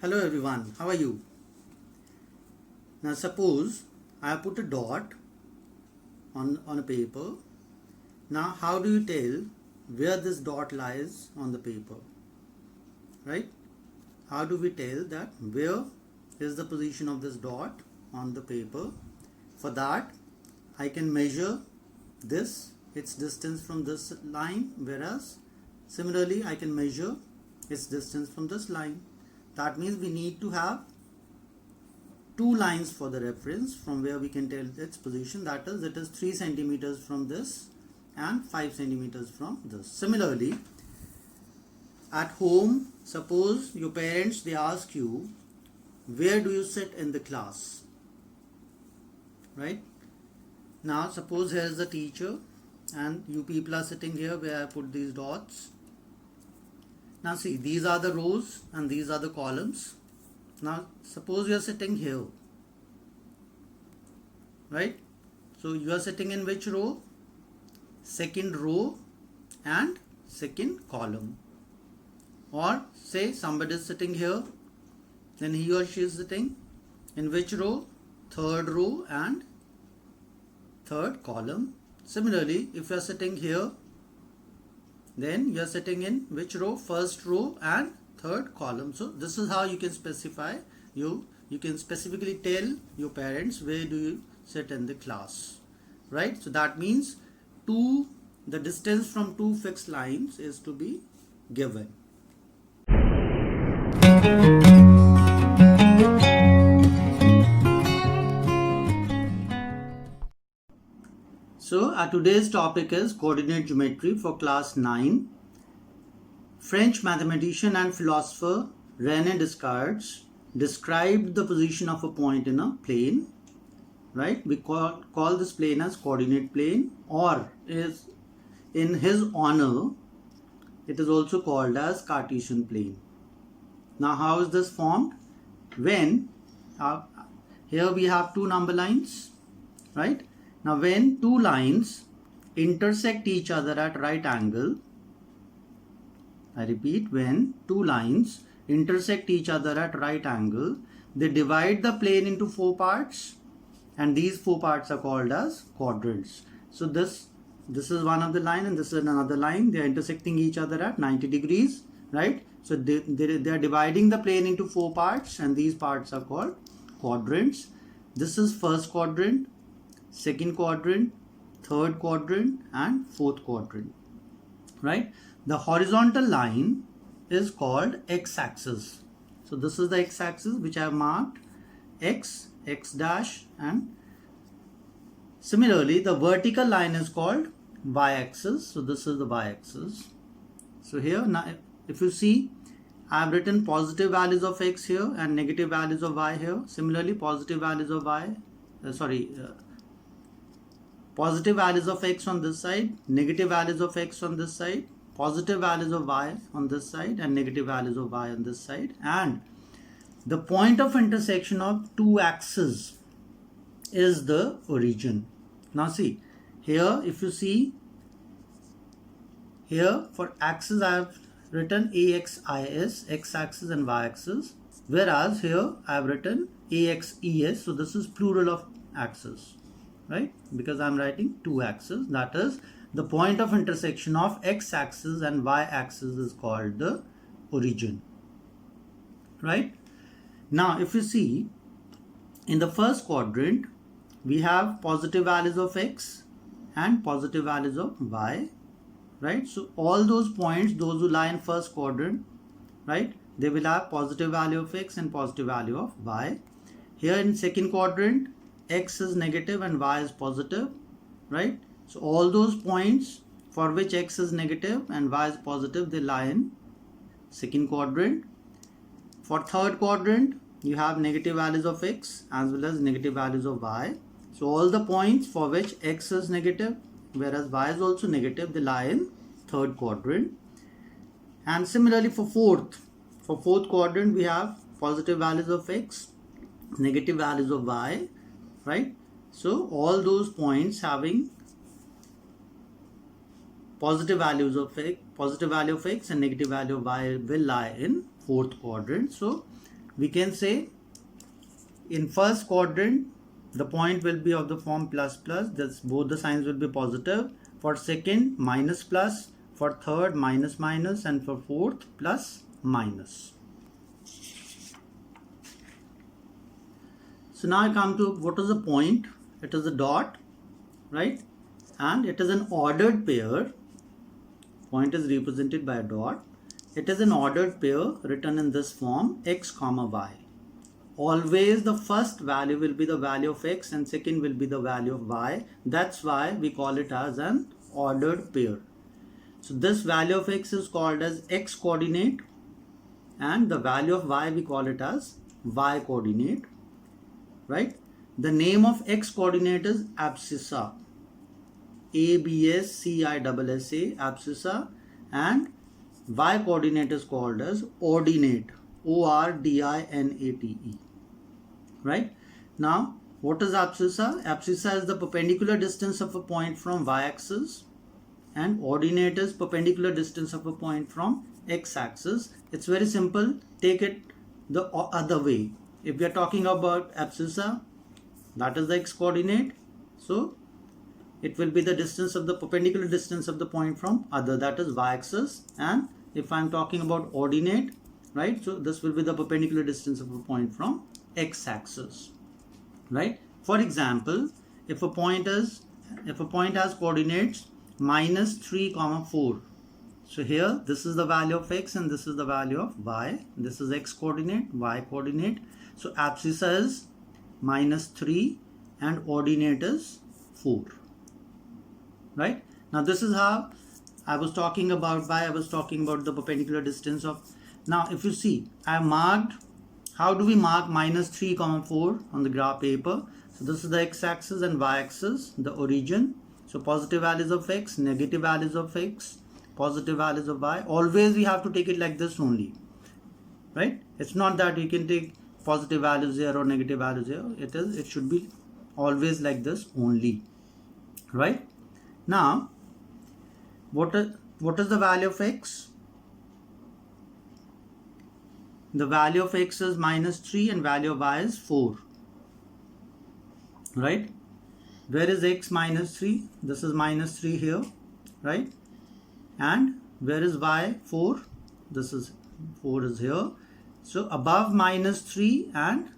Hello everyone, how are you? Now suppose I have put a dot on a paper. Now how do you tell where this dot lies on the paper? Right? How do we tell that where is the position of this dot on the paper? For that I can measure its distance from this line, whereas similarly I can measure its distance from this line. That means we need to have two lines for the reference from where we can tell its position. That is, it is 3 centimeters from this and 5 centimeters from this. Similarly, at home, suppose your parents, they ask you, where do you sit in the class? Right? Now suppose here is the teacher and you people are sitting here where I put these dots. Now see, these are the rows and these are the columns. Now suppose you are sitting here, right? So you are sitting in which row? Second row and second column. Or say somebody is sitting here, then he or she is sitting in which row? Third row and third column. Similarly, if you are sitting here, then you are sitting in which row? First row and third column. So this is how you can specify, you can specifically tell your parents where do you sit in the class, right? So that means the distance from two fixed lines is to be given. So today's topic is coordinate geometry for class 9. French mathematician and philosopher René Descartes described the position of a point in a plane, right? We call this plane as coordinate plane, or is in his honor it is also called as Cartesian plane. Now how is this formed? When here we have two number lines, right? Now when two lines intersect each other at right angle, I repeat, when two lines intersect each other at right angle, they divide the plane into 4 parts, and these 4 parts are called as quadrants. So this is one of the line and this is another line. They are intersecting each other at 90 degrees, right? So they are dividing the plane into 4 parts, and these parts are called quadrants. This is first quadrant, second quadrant, third quadrant and fourth quadrant, right? The horizontal line is called x-axis. So this is the x-axis which I have marked, x dash, and similarly the vertical line is called y-axis. So this is the y-axis. So here now if you see, I have written positive values of x here and negative values of y here. Similarly, positive values of positive values of x on this side, negative values of x on this side, positive values of y on this side and negative values of y on this side. And the point of intersection of two axes is the origin. Now see, here if you see, here for axis I have written AXIS, x-axis and y-axis, whereas here I have written AXES. So this is plural of axis, right? Because I am writing two axes. That is, the point of intersection of x-axis and y-axis is called the origin, right? Now if you see, in the first quadrant we have positive values of x and positive values of y, right? So all those points, those who lie in first quadrant, right, they will have positive value of x and positive value of y. Here in second quadrant, x is negative and y is positive, right? So all those points for which x is negative and y is positive, they lie in second quadrant. For third quadrant, you have negative values of x as well as negative values of y. So all the points for which x is negative whereas y is also negative, they lie in third quadrant. And similarly for fourth quadrant, we have positive values of x, negative values of y, right? So all those points having positive value of x and negative value of y will lie in fourth quadrant. So we can say in first quadrant the point will be of the form plus plus, that's both the signs will be positive. For second, minus plus. For third, minus minus. And for fourth, plus minus. So now I come to what is the point. It is a dot, right? And it is an ordered pair. Point is represented by a dot. It is an ordered pair written in this form, x comma y. Always the first value will be the value of x and second will be the value of y. That's why we call it as an ordered pair. So this value of x is called as x coordinate and the value of y we call it as y coordinate, right? The name of x coordinate is abscissa, ABSCISSA, abscissa, and y coordinate is called as ordinate, ORDINATE, right? Now, what is abscissa? Abscissa is the perpendicular distance of a point from y-axis and ordinate is perpendicular distance of a point from x-axis. It's very simple. Take it the other way. If we are talking about abscissa, that is the x coordinate. So, it will be the distance of the perpendicular distance of the point from other, that is y-axis. And if I am talking about ordinate, right, so this will be the perpendicular distance of a point from x-axis, right? For example, if a point has coordinates minus 3 comma 4, so here this is the value of x and this is the value of y. This is x coordinate, y coordinate. So abscissa is minus 3 and ordinate is 4, right? Now this is how I was talking about the perpendicular distance of. Now if you see, I marked, how do we mark minus 3 comma 4 on the graph paper? So this is the x-axis and y-axis, the origin. So positive values of x, negative values of x, positive values of y. Always we have to take it like this only, right? It's not that we can take positive values here or negative values here. It should be always like this only, right? Now, what is the value of x? The value of x is minus 3 and value of y is 4, right? Where is x minus 3? This is minus 3 here, right? And where is y? 4. This is 4 is here. So above minus 3 and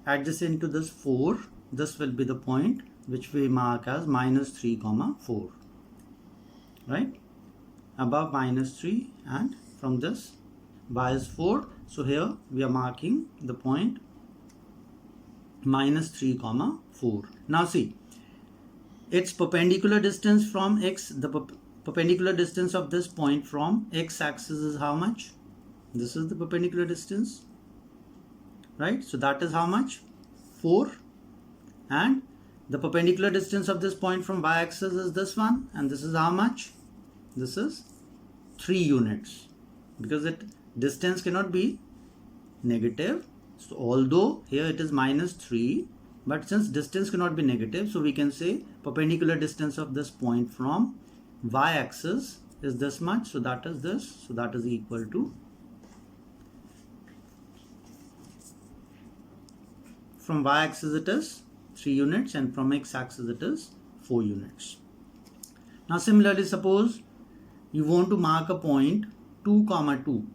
adjacent to this 4, this will be the point which we mark as minus 3 comma 4, right? Above minus 3 and from this y is 4. So here we are marking the point minus 3 comma 4. Now see, its perpendicular distance from x, the perpendicular distance of this point from x-axis is how much? This is the perpendicular distance, right? So that is how much? 4. And the perpendicular distance of this point from y-axis is this one, and this is how much? This is 3 units, because distance cannot be negative. So although here it is minus 3, but since distance cannot be negative, so we can say perpendicular distance of this point from y-axis is this much. So that is this. So that is equal to, from y-axis it is 3 units and from x-axis it is 4 units. Now similarly, suppose you want to mark a point 2 comma 2.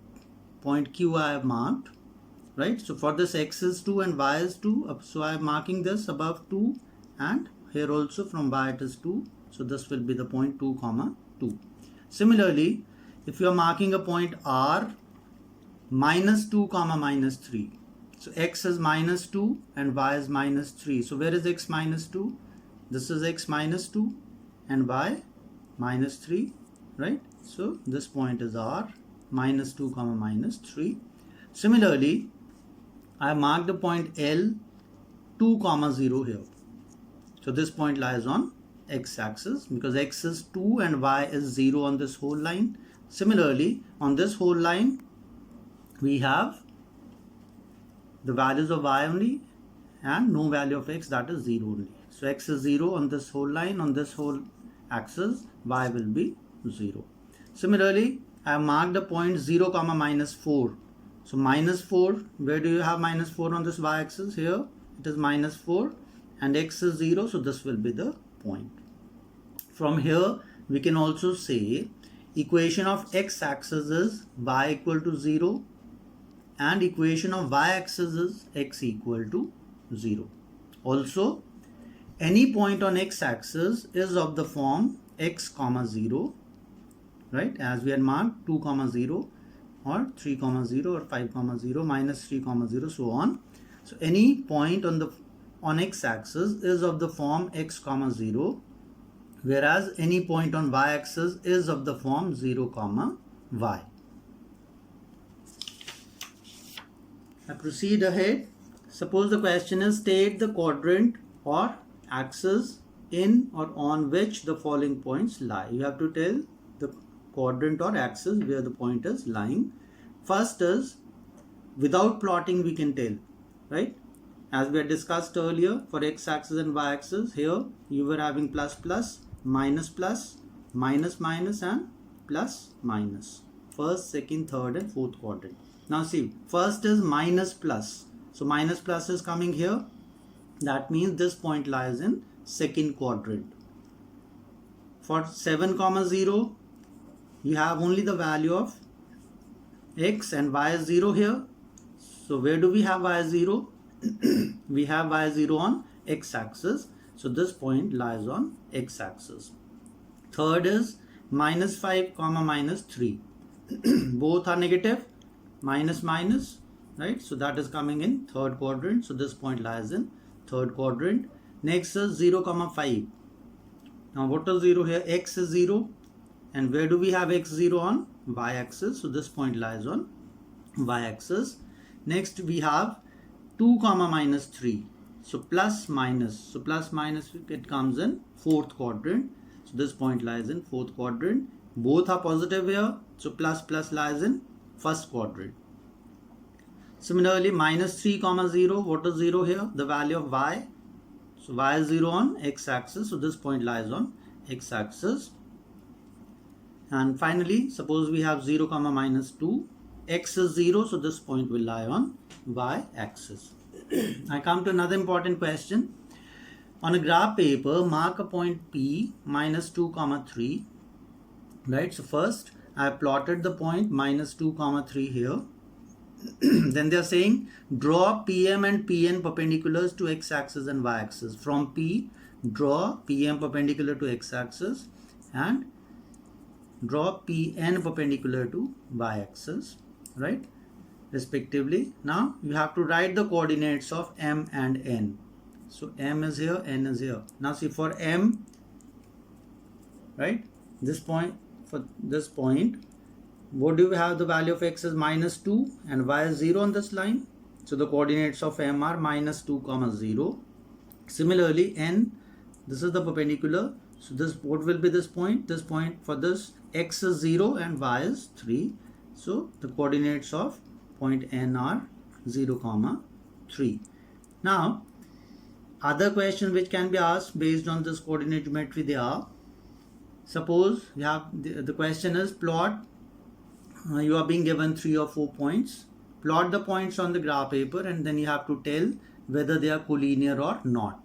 Point Q I have marked, right? So for this x is 2 and y is 2. So I am marking this above 2 and here also from y it is 2. So this will be the point 2 comma 2. Similarly, if you are marking a point R minus 2 comma minus 3. So x is minus 2 and y is minus 3. So where is x minus 2? This is x minus 2 and y minus 3, right? So this point is R, minus 2 comma minus 3. Similarly, I marked the point L 2 comma 0 here. So this point lies on x-axis because x is 2 and y is 0 on this whole line. Similarly, on this whole line, we have the values of y only and no value of x, that is 0 only. So x is 0 on this whole line, on this whole axis, y will be 0. Similarly, I have marked the point 0 comma minus 4. So minus 4, where do you have minus 4 on this y-axis? Here it is minus 4 and x is 0, so this will be the point. From here we can also say equation of x-axis is y equal to 0 and equation of y-axis is x equal to 0. Also, any point on x-axis is of the form x comma 0, right, as we had marked 2 comma 0 or 3 comma 0 or 5 comma 0 minus 3 comma 0, so on. So any point on x-axis is of the form x comma 0, whereas any point on y-axis is of the form 0 comma y. I proceed ahead. Suppose the question is state the quadrant or axis in or on which the following points lie. You have to tell the quadrant or axis where the point is lying. First is, without plotting we can tell, right? As we had discussed earlier, for x-axis and y-axis, here you were having plus plus, minus plus, minus minus and plus minus. First, second, third and fourth quadrant. Now see, first is minus plus. So minus plus is coming here. That means this point lies in second quadrant. For 7 comma 0, you have only the value of x and y is 0 here. So where do we have y 0? We have y 0 on x-axis. So this point lies on x-axis. Third is minus 5 comma minus 3. Both are negative. Minus minus, right? So that is coming in third quadrant. So this point lies in third quadrant. Next is 0 comma 5. Now what is 0 here? X is 0. And where do we have x 0 on? Y-axis. So this point lies on y-axis. Next we have 2 comma minus 3. So plus minus. So plus minus, it comes in fourth quadrant. So this point lies in fourth quadrant. Both are positive here. So plus plus lies in first quadrant. Similarly, minus 3 comma 0. What is 0 here? The value of y. So y is 0 on x-axis. So this point lies on x-axis. And finally, suppose we have 0 comma minus 2. X is 0. So this point will lie on y-axis. I come to another important question. On a graph paper, mark a point P minus 2 comma 3. Right. So first, I have plotted the point minus 2 comma 3 here. Then they are saying draw PM and PN perpendiculars to x-axis and y-axis. From P, draw PM perpendicular to x-axis and draw PN perpendicular to y-axis, right, respectively. Now you have to write the coordinates of M and N. So M is here, N is here. Now see, for M, right, this point, for this point, what do we have? The value of x is minus 2 and y is 0 on this line. So the coordinates of M are minus 2 comma 0. Similarly, N, this is the perpendicular. So this, what will be this point? This point, for this, x is 0 and y is 3. So the coordinates of point N are 0 comma 3. Now other questions which can be asked based on this coordinate geometry, they are, suppose you have the question is plot, you are being given 3 or 4 points, plot the points on the graph paper and then you have to tell whether they are collinear or not,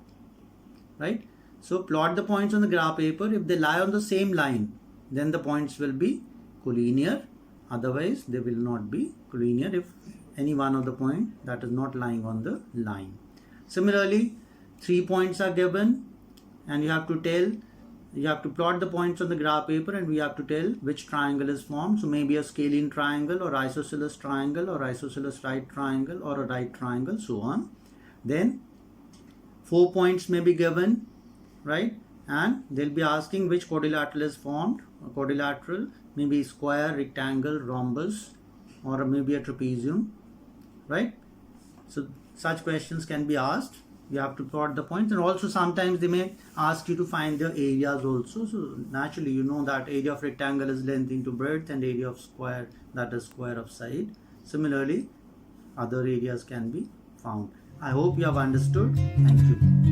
right? So plot the points on the graph paper. If they lie on the same line, then the points will be collinear, otherwise they will not be collinear if any one of the point that is not lying on the line. Similarly, 3 points are given and you have to plot the points on the graph paper and we have to tell which triangle is formed. So maybe a scalene triangle or isosceles triangle or isosceles right triangle or a right triangle, so on. Then 4 points may be given, right, and they'll be asking which quadrilateral is formed. A quadrilateral, maybe square, rectangle, rhombus, or maybe a trapezium, right? So such questions can be asked. You have to plot the points, and also sometimes they may ask you to find the areas also. So naturally, you know that area of rectangle is length into breadth and area of square, that is square of side. Similarly, other areas can be found. I hope you have understood. Thank you.